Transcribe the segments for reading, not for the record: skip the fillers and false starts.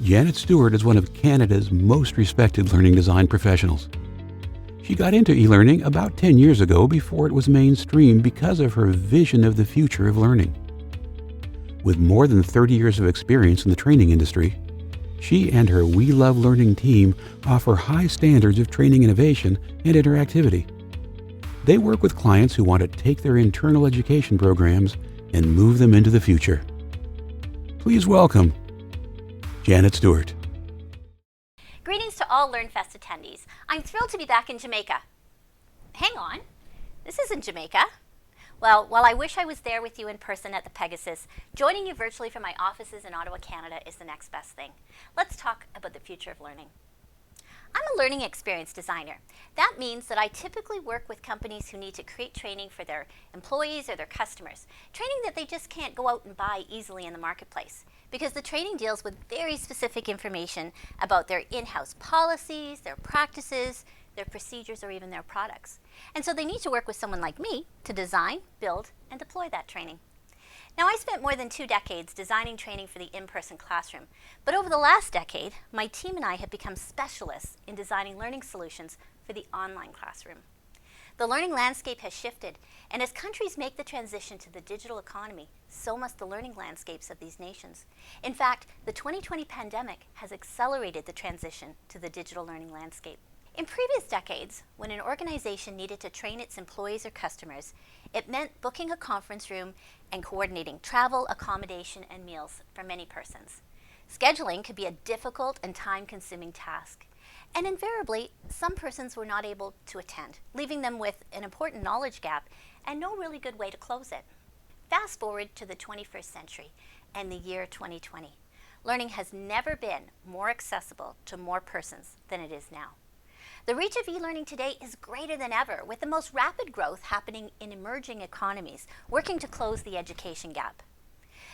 Janet Stewart is one of Canada's most respected learning design professionals. She got into e-learning about 10 years ago before it was mainstream because of her vision of the future of learning. With more than 30 years of experience in the training industry, she and her WeLoveLearning team offer high standards of training innovation and interactivity. They work with clients who want to take their internal education programs and move them into the future. Please welcome Janet Stewart. Greetings to all LearnFest attendees. I'm thrilled to be back in Jamaica. Hang on, this isn't Jamaica. Well, while I wish I was there with you in person at the Pegasus, joining you virtually from my offices in Ottawa, Canada is the next best thing. Let's talk about the future of learning. I'm a learning experience designer. That means that I typically work with companies who need to create training for their employees or their customers, training that they just can't go out and buy easily in the marketplace, because the training deals with very specific information about their in-house policies, their practices, their procedures, or even their products. And so they need to work with someone like me to design, build, and deploy that training. Now, I spent more than 2 decades designing training for the in-person classroom, but over the last decade, my team and I have become specialists in designing learning solutions for the online classroom. The learning landscape has shifted, and as countries make the transition to the digital economy, so must the learning landscapes of these nations. In fact, the 2020 pandemic has accelerated the transition to the digital learning landscape. In previous decades, when an organization needed to train its employees or customers, it meant booking a conference room and coordinating travel, accommodation, and meals for many persons. Scheduling could be a difficult and time-consuming task, and invariably, some persons were not able to attend, leaving them with an important knowledge gap and no really good way to close it. Fast forward to the 21st century and the year 2020. Learning has never been more accessible to more persons than it is now. The reach of e-learning today is greater than ever, with the most rapid growth happening in emerging economies, working to close the education gap.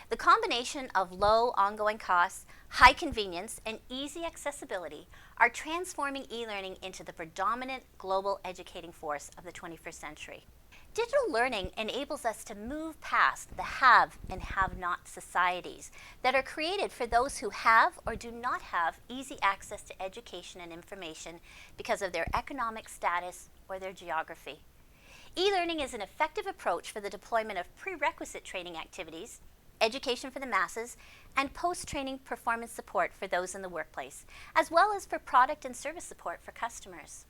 The combination of low ongoing costs, high convenience, and easy accessibility are transforming e-learning into the predominant global educating force of the 21st century. Digital learning enables us to move past the have and have-not societies that are created for those who have or do not have easy access to education and information because of their economic status or their geography. E-learning is an effective approach for the deployment of prerequisite training activities, education for the masses, and post-training performance support for those in the workplace, as well as for product and service support for customers.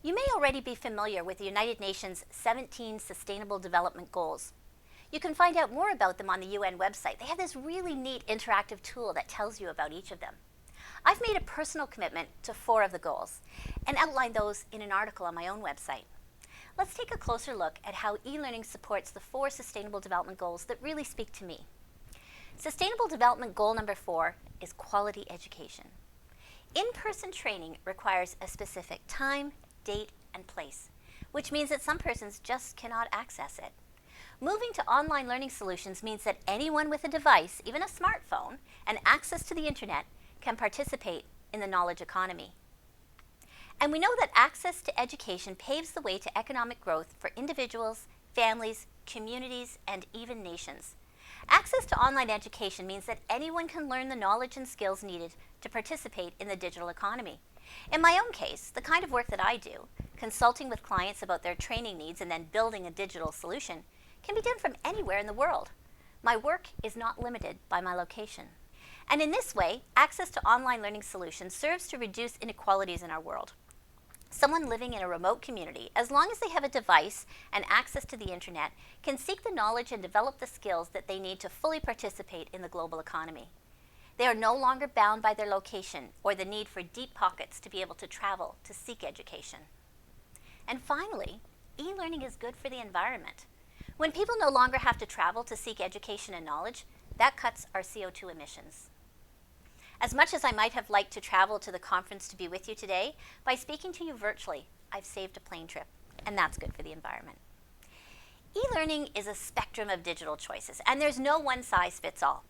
You may already be familiar with the United Nations 17 Sustainable Development Goals. You can find out more about them on the UN website. They have this really neat interactive tool that tells you about each of them. I've made a personal commitment to 4 of the goals and outlined those in an article on my own website. Let's take a closer look at how e-learning supports the 4 Sustainable Development Goals that really speak to me. Sustainable Development Goal number 4 is quality education. In-person training requires a specific time, date, and place, which means that some persons just cannot access it. Moving to online learning solutions means that anyone with a device, even a smartphone, and access to the internet can participate in the knowledge economy. And we know that access to education paves the way to economic growth for individuals, families, communities, and even nations. Access to online education means that anyone can learn the knowledge and skills needed to participate in the digital economy. In my own case, the kind of work that I do, consulting with clients about their training needs and then building a digital solution, can be done from anywhere in the world. My work is not limited by my location. And in this way, access to online learning solutions serves to reduce inequalities in our world. Someone living in a remote community, as long as they have a device and access to the internet, can seek the knowledge and develop the skills that they need to fully participate in the global economy. They are no longer bound by their location or the need for deep pockets to be able to travel to seek education. And finally, e-learning is good for the environment. When people no longer have to travel to seek education and knowledge, that cuts our CO2 emissions. As much as I might have liked to travel to the conference to be with you today, by speaking to you virtually, I've saved a plane trip, and that's good for the environment. E-learning is a spectrum of digital choices, and there's no one size fits all.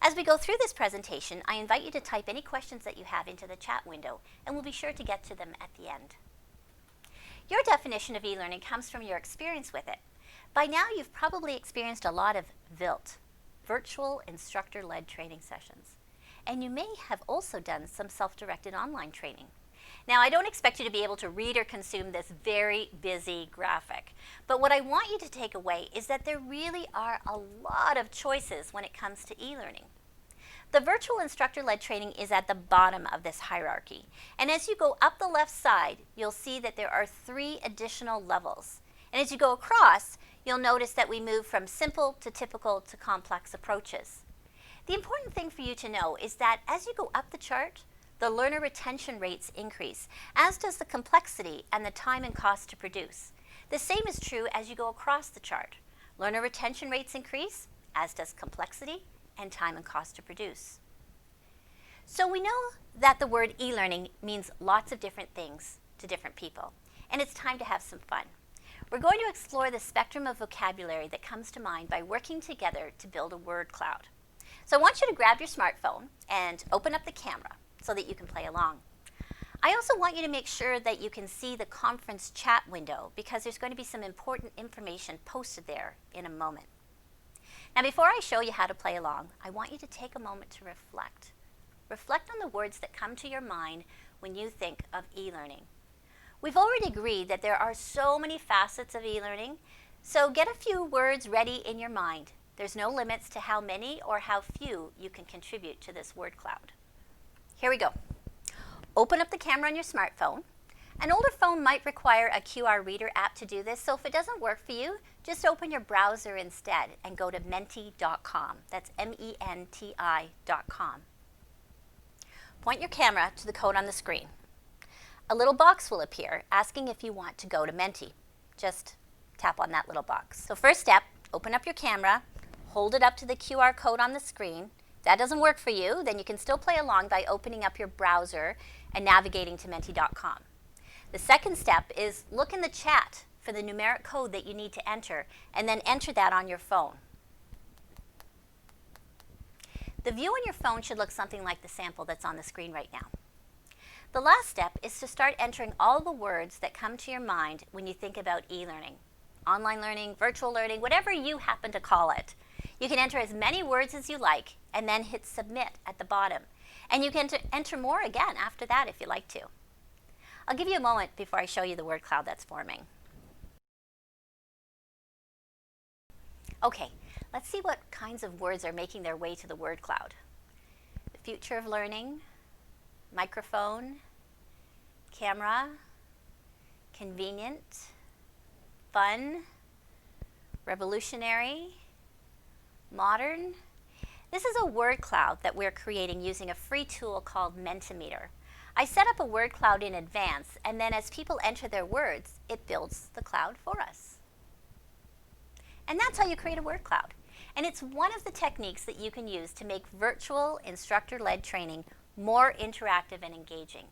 As we go through this presentation, I invite you to type any questions that you have into the chat window, and we'll be sure to get to them at the end. Your definition of e-learning comes from your experience with it. By now, you've probably experienced a lot of VILT, Virtual Instructor-Led Training sessions. and you may have also done some self-directed online training. Now, I don't expect you to be able to read or consume this very busy graphic, but what I want you to take away is that there really are a lot of choices when it comes to e-learning. The virtual instructor-led training is at the bottom of this hierarchy, and as you go up the left side, you'll see that there are 3 additional levels. And as you go across, you'll notice that we move from simple to typical to complex approaches. The important thing for you to know is that as you go up the chart, the learner retention rates increase, as does the complexity and the time and cost to produce. The same is true as you go across the chart. Learner retention rates increase, as does complexity and time and cost to produce. So we know that the word e-learning means lots of different things to different people, and it's time to have some fun. We're going to explore the spectrum of vocabulary that comes to mind by working together to build a word cloud. So I want you to grab your smartphone and open up the camera so that you can play along. I also want you to make sure that you can see the conference chat window because there's going to be some important information posted there in a moment. Now, before I show you how to play along, I want you to take a moment to reflect. Reflect on the words that come to your mind when you think of e-learning. We've already agreed that there are so many facets of e-learning, so get a few words ready in your mind. There's no limits to how many or how few you can contribute to this word cloud. Here we go. Open up the camera on your smartphone. An older phone might require a QR reader app to do this, so if it doesn't work for you, just open your browser instead and go to menti.com. That's menti.com. Point your camera to the code on the screen. A little box will appear asking if you want to go to Menti. Just tap on that little box. So first step, open up your camera, hold it up to the QR code on the screen. If that doesn't work for you, then you can still play along by opening up your browser and navigating to menti.com. The second step is look in the chat for the numeric code that you need to enter, and then enter that on your phone. The view on your phone should look something like the sample that's on the screen right now. The last step is to start entering all the words that come to your mind when you think about e-learning. Online learning, virtual learning, whatever you happen to call it. You can enter as many words as you like and then hit submit at the bottom. And you can enter more again after that if you like to. I'll give you a moment before I show you the word cloud that's forming. Okay, let's see what kinds of words are making their way to the word cloud. The future of learning, microphone, camera, convenient, fun, revolutionary, modern. This is a word cloud that we're creating using a free tool called Mentimeter. I set up a word cloud in advance, and then as people enter their words, it builds the cloud for us. And that's how you create a word cloud. And it's one of the techniques that you can use to make virtual instructor-led training more interactive and engaging.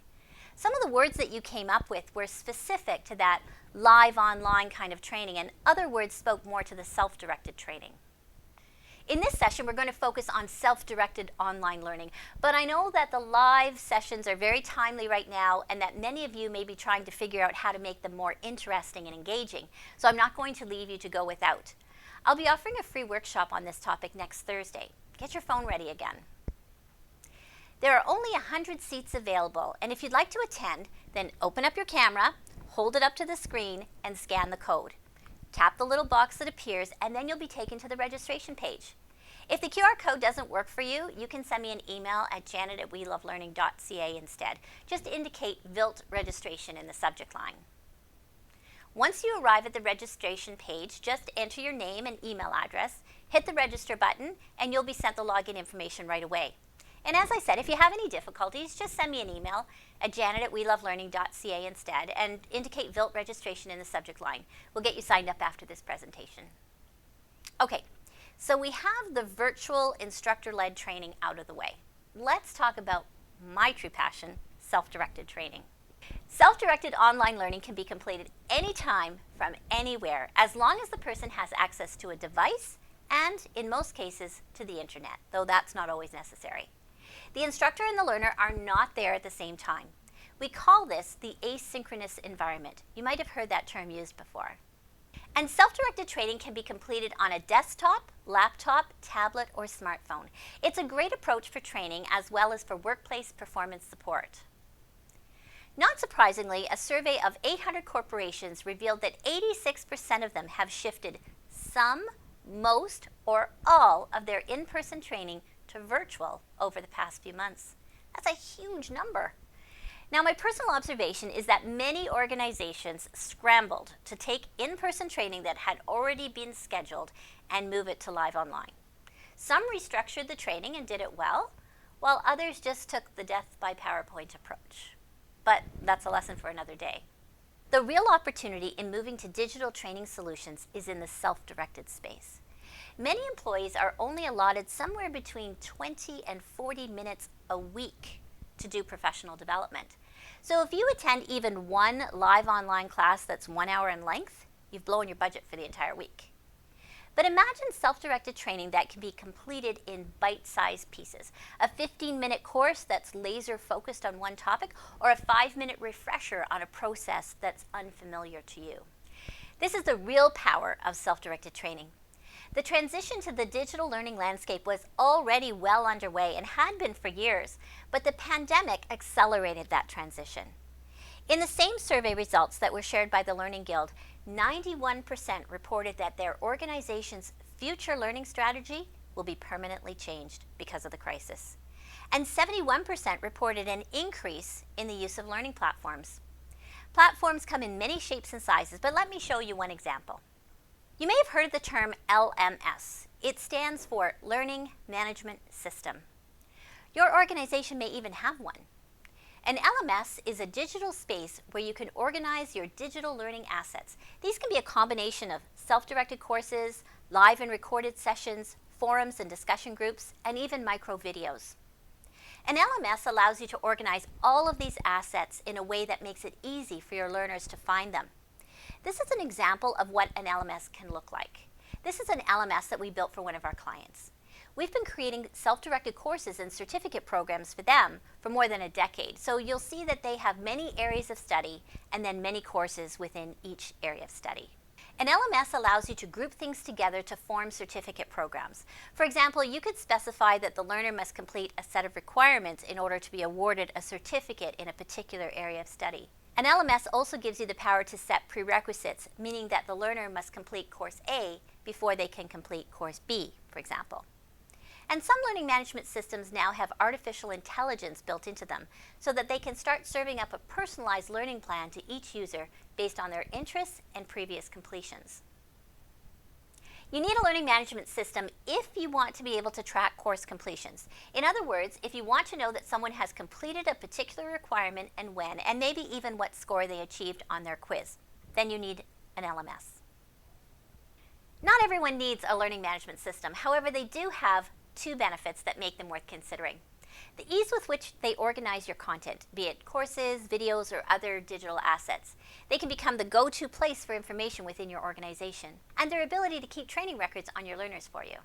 Some of the words that you came up with were specific to that live online kind of training, and other words spoke more to the self-directed training. In this session, we're going to focus on self-directed online learning, but I know that the live sessions are very timely right now and that many of you may be trying to figure out how to make them more interesting and engaging, so I'm not going to leave you to go without. I'll be offering a free workshop on this topic next Thursday. Get your phone ready again. There are only 100 seats available, and if you'd like to attend, then open up your camera, hold it up to the screen, and scan the code. Tap the little box that appears, and then you'll be taken to the registration page. If the QR code doesn't work for you, you can send me an email at janet@WeLoveLearning.ca instead. Just indicate VILT registration in the subject line. Once you arrive at the registration page, just enter your name and email address, hit the register button, and you'll be sent the login information right away. And as I said, if you have any difficulties, just send me an email at janet@WeLoveLearning.ca instead and indicate VILT registration in the subject line. We'll get you signed up after this presentation. Okay, so we have the virtual instructor-led training out of the way. Let's talk about my true passion, self-directed training. Self-directed online learning can be completed anytime from anywhere, as long as the person has access to a device and, in most cases, to the internet, though that's not always necessary. The instructor and the learner are not there at the same time. We call this the asynchronous environment. You might have heard that term used before. And self-directed training can be completed on a desktop, laptop, tablet, or smartphone. It's a great approach for training as well as for workplace performance support. Not surprisingly, a survey of 800 corporations revealed that 86% of them have shifted some, most, or all of their in-person training to virtual over the past few months. That's a huge number. Now, my personal observation is that many organizations scrambled to take in-person training that had already been scheduled and move it to live online. Some restructured the training and did it well, while others just took the death by PowerPoint approach. But that's a lesson for another day. The real opportunity in moving to digital training solutions is in the self-directed space. Many employees are only allotted somewhere between 20 and 40 minutes a week to do professional development. So if you attend even one live online class that's 1 hour in length, you've blown your budget for the entire week. But imagine self-directed training that can be completed in bite-sized pieces. A 15-minute course that's laser focused on one topic, or a 5-minute refresher on a process that's unfamiliar to you. This is the real power of self-directed training. The transition to the digital learning landscape was already well underway and had been for years, but the pandemic accelerated that transition. In the same survey results that were shared by the Learning Guild, 91% reported that their organization's future learning strategy will be permanently changed because of the crisis. And 71% reported an increase in the use of learning platforms. Platforms come in many shapes and sizes, but let me show you one example. You may have heard the term LMS. It stands for Learning Management System. Your organization may even have one. An LMS is a digital space where you can organize your digital learning assets. These can be a combination of self-directed courses, live and recorded sessions, forums and discussion groups, and even micro videos. An LMS allows you to organize all of these assets in a way that makes it easy for your learners to find them. This is an example of what an LMS can look like. This is an LMS that we built for one of our clients. We've been creating self-directed courses and certificate programs for them for more than a decade. So you'll see that they have many areas of study and then many courses within each area of study. An LMS allows you to group things together to form certificate programs. For example, you could specify that the learner must complete a set of requirements in order to be awarded a certificate in a particular area of study. An LMS also gives you the power to set prerequisites, meaning that the learner must complete course A before they can complete course B, for example. And some learning management systems now have artificial intelligence built into them so that they can start serving up a personalized learning plan to each user based on their interests and previous completions. You need a learning management system if you want to be able to track course completions. In other words, if you want to know that someone has completed a particular requirement and when, and maybe even what score they achieved on their quiz, then you need an LMS. Not everyone needs a learning management system. However, they do have two benefits that make them worth considering. The ease with which they organize your content, be it courses, videos, or other digital assets. They can become the go-to place for information within your organization, and their ability to keep training records on your learners for you.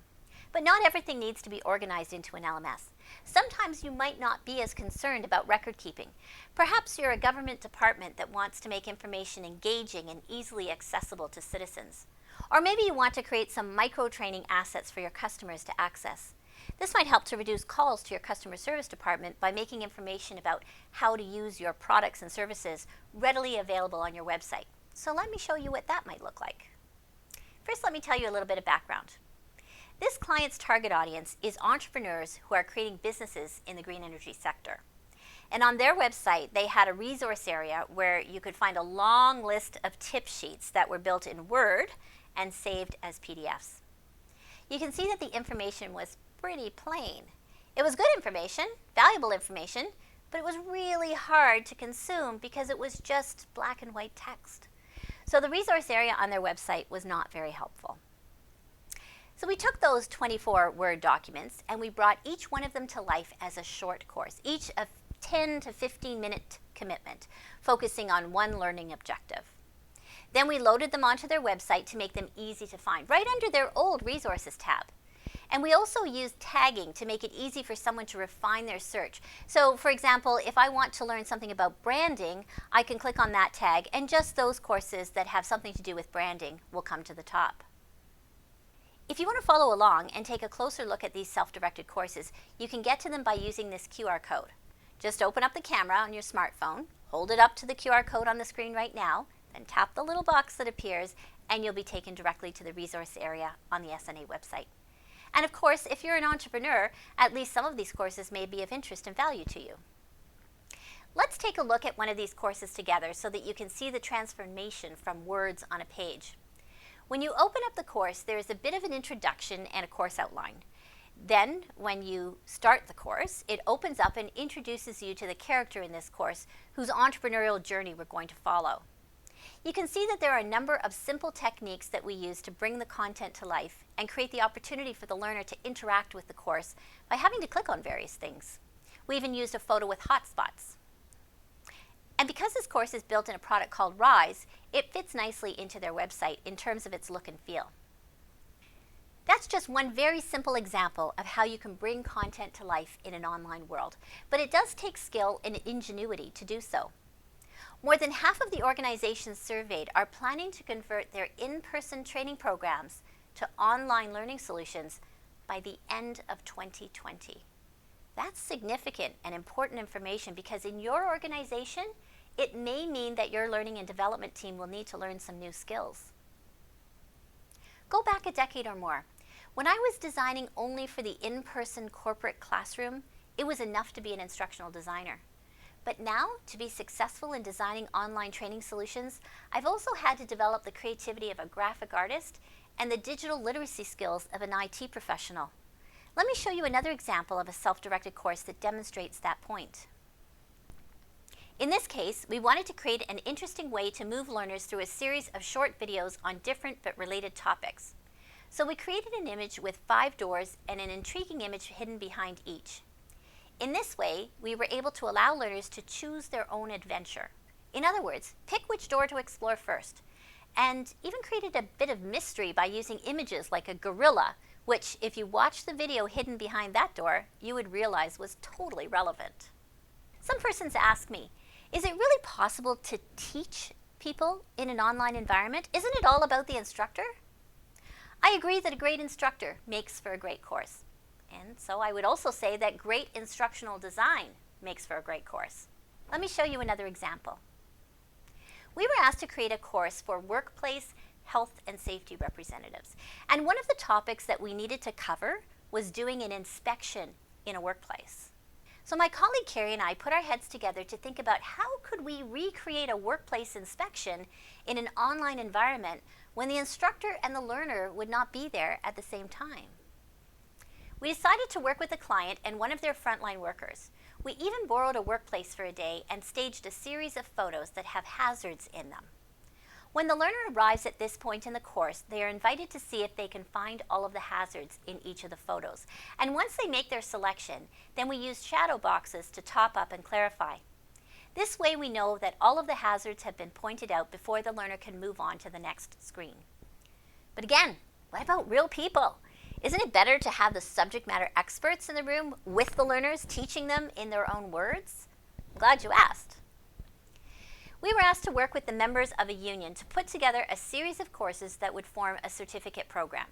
But not everything needs to be organized into an LMS. Sometimes you might not be as concerned about record keeping. Perhaps you're a government department that wants to make information engaging and easily accessible to citizens. Or maybe you want to create some micro-training assets for your customers to access. This might help to reduce calls to your customer service department by making information about how to use your products and services readily available on your website. So let me show you what that might look like. First, let me tell you a little bit of background. This client's target audience is entrepreneurs who are creating businesses in the green energy sector. And on their website, they had a resource area where you could find a long list of tip sheets that were built in Word and saved as PDFs. You can see that the information was pretty plain. It was good information, valuable information, but it was really hard to consume because it was just black and white text. So the resource area on their website was not very helpful. So we took those 24 Word documents and we brought each one of them to life as a short course, each a 10 to 15 minute commitment, focusing on one learning objective. Then we loaded them onto their website to make them easy to find, right under their old resources tab. And we also use tagging to make it easy for someone to refine their search. So for example, if I want to learn something about branding, I can click on that tag and just those courses that have something to do with branding will come to the top. If you want to follow along and take a closer look at these self-directed courses, you can get to them by using this QR code. Just open up the camera on your smartphone, hold it up to the QR code on the screen right now, then tap the little box that appears, and you'll be taken directly to the resource area on the SNA website. And of course, if you're an entrepreneur, at least some of these courses may be of interest and value to you. Let's take a look at one of these courses together so that you can see the transformation from words on a page. When you open up the course, there is a bit of an introduction and a course outline. Then, when you start the course, it opens up and introduces you to the character in this course whose entrepreneurial journey we're going to follow. You can see that there are a number of simple techniques that we use to bring the content to life and create the opportunity for the learner to interact with the course by having to click on various things. We even used a photo with hotspots. And because this course is built in a product called Rise, it fits nicely into their website in terms of its look and feel. That's just one very simple example of how you can bring content to life in an online world, but it does take skill and ingenuity to do so. More than half of the organizations surveyed are planning to convert their in-person training programs to online learning solutions by the end of 2020. That's significant and important information because in your organization, it may mean that your learning and development team will need to learn some new skills. Go back a decade or more. When I was designing only for the in-person corporate classroom, it was enough to be an instructional designer. But now, to be successful in designing online training solutions, I've also had to develop the creativity of a graphic artist and the digital literacy skills of an IT professional. Let me show you another example of a self-directed course that demonstrates that point. In this case, we wanted to create an interesting way to move learners through a series of short videos on different but related topics. So we created an image with 5 doors and an intriguing image hidden behind each. In this way, we were able to allow learners to choose their own adventure. In other words, pick which door to explore first, and even created a bit of mystery by using images like a gorilla, which, if you watch the video hidden behind that door, you would realize was totally relevant. Some persons ask me, is it really possible to teach people in an online environment? Isn't it all about the instructor? I agree that a great instructor makes for a great course. And so I would also say that great instructional design makes for a great course. Let me show you another example. We were asked to create a course for workplace health and safety representatives. And one of the topics that we needed to cover was doing an inspection in a workplace. So my colleague Carrie and I put our heads together to think about how could we recreate a workplace inspection in an online environment when the instructor and the learner would not be there at the same time. We decided to work with a client and one of their frontline workers. We even borrowed a workplace for a day and staged a series of photos that have hazards in them. When the learner arrives at this point in the course, they are invited to see if they can find all of the hazards in each of the photos. And once they make their selection, then we use shadow boxes to top up and clarify. This way we know that all of the hazards have been pointed out before the learner can move on to the next screen. But again, what about real people? Isn't it better to have the subject matter experts in the room with the learners, teaching them in their own words? I'm glad you asked. We were asked to work with the members of a union to put together a series of courses that would form a certificate program.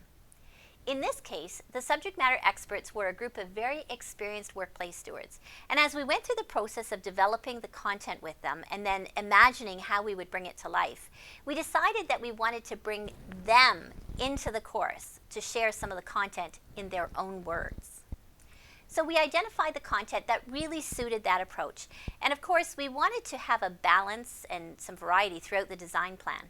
In this case, the subject matter experts were a group of very experienced workplace stewards. And as we went through the process of developing the content with them and then imagining how we would bring it to life, we decided that we wanted to bring them into the course to share some of the content in their own words. So we identified the content that really suited that approach. And of course, we wanted to have a balance and some variety throughout the design plan.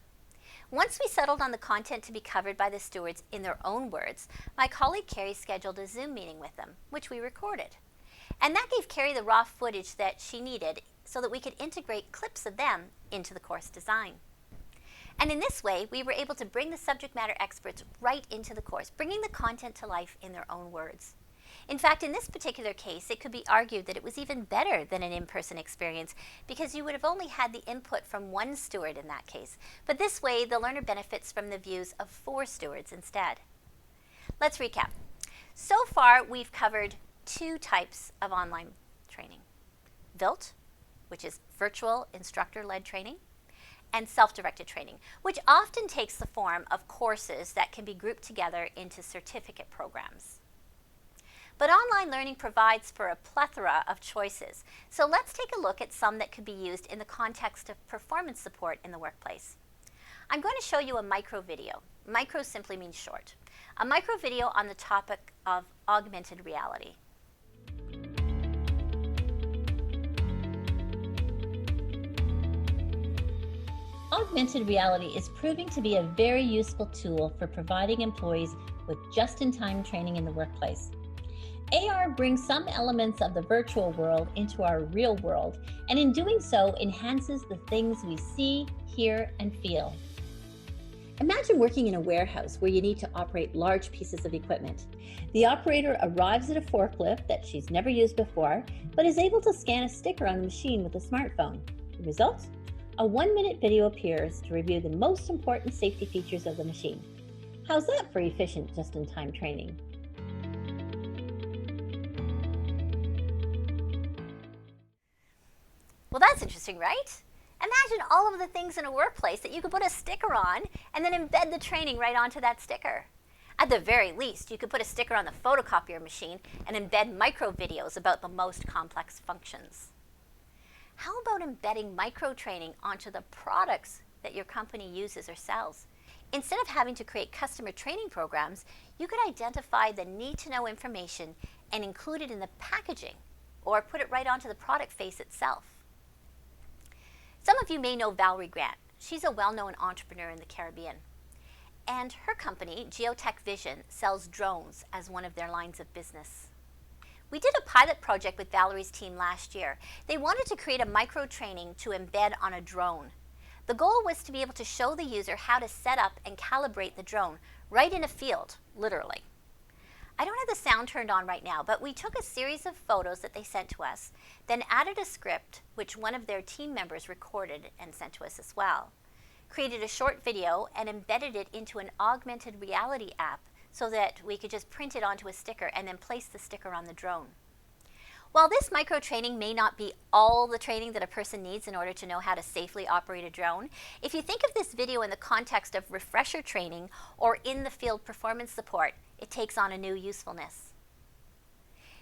Once we settled on the content to be covered by the stewards in their own words, my colleague Carrie scheduled a Zoom meeting with them, which we recorded. And that gave Carrie the raw footage that she needed so that we could integrate clips of them into the course design. And in this way, we were able to bring the subject matter experts right into the course, bringing the content to life in their own words. In fact, in this particular case, it could be argued that it was even better than an in-person experience because you would have only had the input from one steward in that case. But this way, the learner benefits from the views of 4 stewards instead. Let's recap. So far, we've covered two types of online training. VILT, which is Virtual Instructor-Led Training, and self-directed training, which often takes the form of courses that can be grouped together into certificate programs. But online learning provides for a plethora of choices, so let's take a look at some that could be used in the context of performance support in the workplace. I'm going to show you a micro video. Micro simply means short. A micro video on the topic of augmented reality. Augmented reality is proving to be a very useful tool for providing employees with just-in-time training in the workplace. AR brings some elements of the virtual world into our real world, and in doing so enhances the things we see, hear, and feel. Imagine working in a warehouse where you need to operate large pieces of equipment. The operator arrives at a forklift that she's never used before, but is able to scan a sticker on the machine with a smartphone. The result? A 1-minute video appears to review the most important safety features of the machine. How's that for efficient just-in-time training? Well, that's interesting, right? Imagine all of the things in a workplace that you could put a sticker on and then embed the training right onto that sticker. At the very least, you could put a sticker on the photocopier machine and embed micro videos about the most complex functions. How about embedding micro training onto the products that your company uses or sells? Instead of having to create customer training programs, you could identify the need-to-know information and include it in the packaging or put it right onto the product face itself. Some of you may know Valerie Grant. She's a well-known entrepreneur in the Caribbean. And her company, Geotech Vision, sells drones as one of their lines of business. We did a pilot project with Valerie's team last year. They wanted to create a micro training to embed on a drone. The goal was to be able to show the user how to set up and calibrate the drone right in a field, literally. I don't have the sound turned on right now, but we took a series of photos that they sent to us, then added a script which one of their team members recorded and sent to us as well, created a short video and embedded it into an augmented reality app so that we could just print it onto a sticker and then place the sticker on the drone. While this micro training may not be all the training that a person needs in order to know how to safely operate a drone, if you think of this video in the context of refresher training or in the field performance support, it takes on a new usefulness.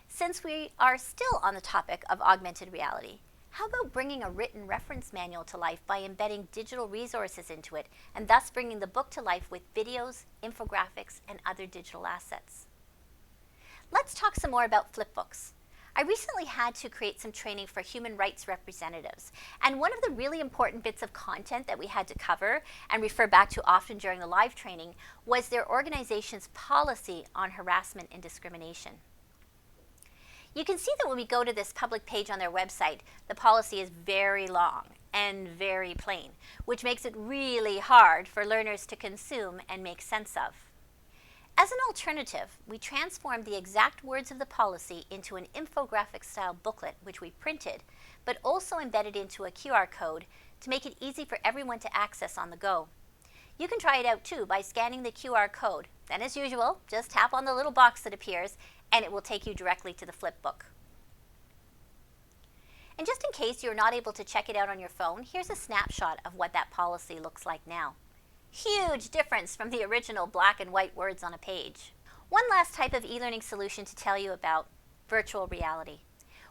Since we are still on the topic of augmented reality, how about bringing a written reference manual to life by embedding digital resources into it and thus bringing the book to life with videos, infographics, and other digital assets? Let's talk some more about Flipbooks. I recently had to create some training for human rights representatives, and one of the really important bits of content that we had to cover and refer back to often during the live training was their organization's policy on harassment and discrimination. You can see that when we go to this public page on their website, the policy is very long and very plain, which makes it really hard for learners to consume and make sense of. As an alternative, we transformed the exact words of the policy into an infographic-style booklet, which we printed, but also embedded into a QR code to make it easy for everyone to access on the go. You can try it out too by scanning the QR code. Then, as usual, just tap on the little box that appears, and it will take you directly to the Flipbook. And just in case you're not able to check it out on your phone, here's a snapshot of what that policy looks like now. Huge difference from the original black and white words on a page. One last type of e-learning solution to tell you about: virtual reality.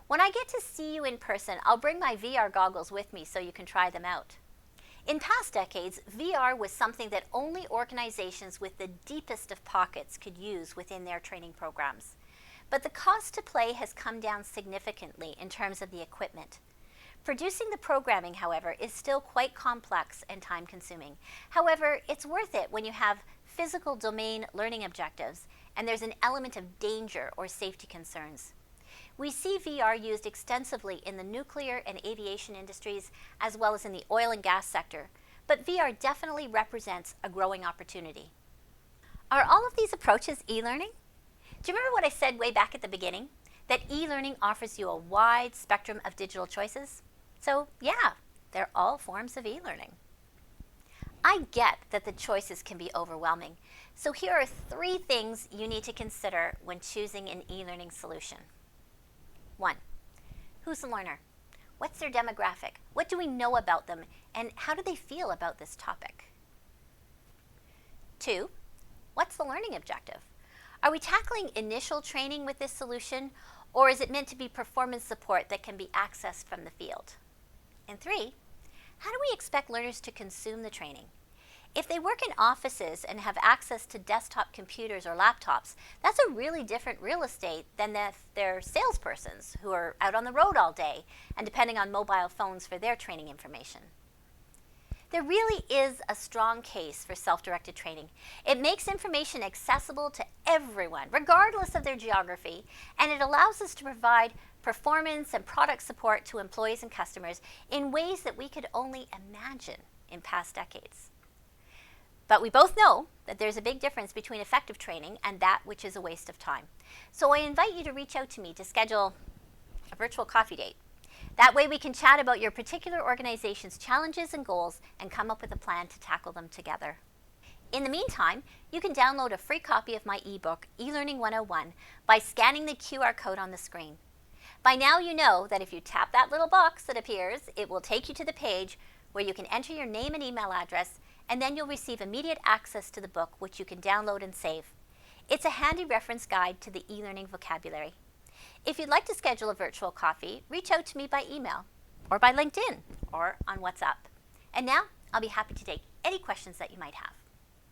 When I get to see you in person, I'll bring my VR goggles with me so you can try them out. In past decades, VR was something that only organizations with the deepest of pockets could use within their training programs. But the cost to play has come down significantly in terms of the equipment. Producing the programming, however, is still quite complex and time-consuming. However, it's worth it when you have physical domain learning objectives and there's an element of danger or safety concerns. We see VR used extensively in the nuclear and aviation industries as well as in the oil and gas sector, but VR definitely represents a growing opportunity. Are all of these approaches e-learning? Do you remember what I said way back at the beginning? That e-learning offers you a wide spectrum of digital choices? So yeah, they're all forms of e-learning. I get that the choices can be overwhelming, so here are 3 things you need to consider when choosing an e-learning solution. 1. Who's the learner? What's their demographic? What do we know about them, and how do they feel about this topic? 2. What's the learning objective? Are we tackling initial training with this solution, or is it meant to be performance support that can be accessed from the field? And 3, how do we expect learners to consume the training? If they work in offices and have access to desktop computers or laptops, that's a really different real estate than if they're salespersons who are out on the road all day and depending on mobile phones for their training information. There really is a strong case for self-directed training. It makes information accessible to everyone, regardless of their geography, and it allows us to provide performance and product support to employees and customers in ways that we could only imagine in past decades. But we both know that there's a big difference between effective training and that which is a waste of time. So I invite you to reach out to me to schedule a virtual coffee date. That way we can chat about your particular organization's challenges and goals and come up with a plan to tackle them together. In the meantime, you can download a free copy of my ebook, eLearning 101, by scanning the QR code on the screen. By now you know that if you tap that little box that appears, it will take you to the page where you can enter your name and email address, and then you'll receive immediate access to the book, which you can download and save. It's a handy reference guide to the e-learning vocabulary. If you'd like to schedule a virtual coffee, reach out to me by email, or by LinkedIn, or on WhatsApp. And now, I'll be happy to take any questions that you might have.